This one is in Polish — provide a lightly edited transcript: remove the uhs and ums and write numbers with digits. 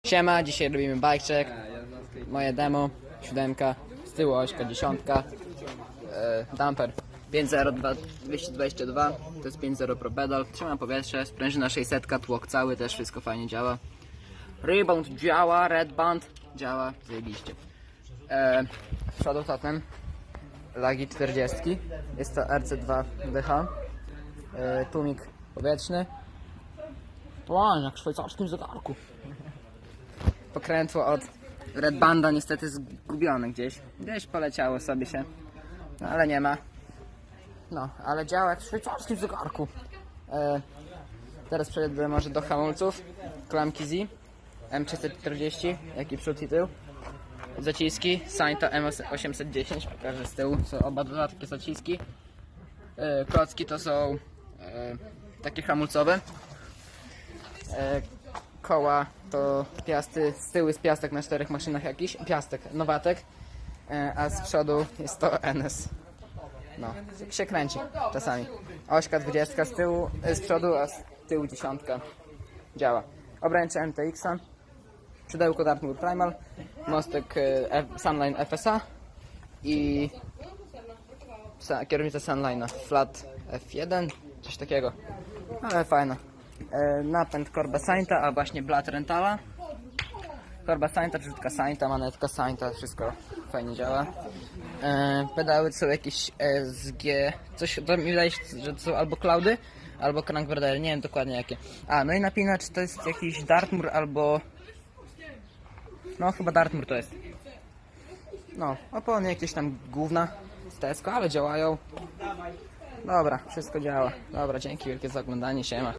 Siema, dzisiaj robimy bike check. Moje demo, 7, z tyłu ośka 10, damper 5.0 222, to jest 5.0 Pro Pedal, trzymam powietrze, sprężyna 600, tłok cały, też wszystko fajnie działa. Rebound działa, red band działa, zajebiście. Z przodu totem Lagi 40, jest to RC2 DH, tłumik powietrzny. Jak w szwajcarskim zegarku. Pokrętło od Red Banda niestety zgubione gdzieś poleciało sobie się, no ale nie ma, no ale działa jak w szwajcarskim zegarku. Teraz przejdę może do hamulców. Klamki Z M340, jaki przód i tył, zaciski Sainta M810, pokażę z tyłu, są oba dwa takie zaciski. Klocki to są takie hamulcowe. Koła to piasty, z tyłu jest piastek na 4 maszynach jakiś, piastek, nowatek, a z przodu jest to NS. No, się kręci czasami. Ośka 20 z tyłu, z przodu, a z tyłu 10 działa. Obręcze MTX-a, szydełko Dartmoor Primal, mostek Sunline FSA i kierownica Sunline'a Flat F1, coś takiego, ale fajna. Napęd Corba Sainta, a właśnie Blad Rentala. Corba Sainta, przerzutka Sainta, manetka Sainta, wszystko fajnie działa. Pedały to są jakieś SG, coś to mi wydaje się, że to są albo Cloudy, albo Crankberdery, nie wiem dokładnie jakie. No i napinacz to jest jakiś Dartmoor albo... no chyba Dartmoor to jest. No, opony jakieś tam gówna z Tesco, ale działają. Dobra, wszystko działa. Dobra, dzięki wielkie za oglądanie, siema.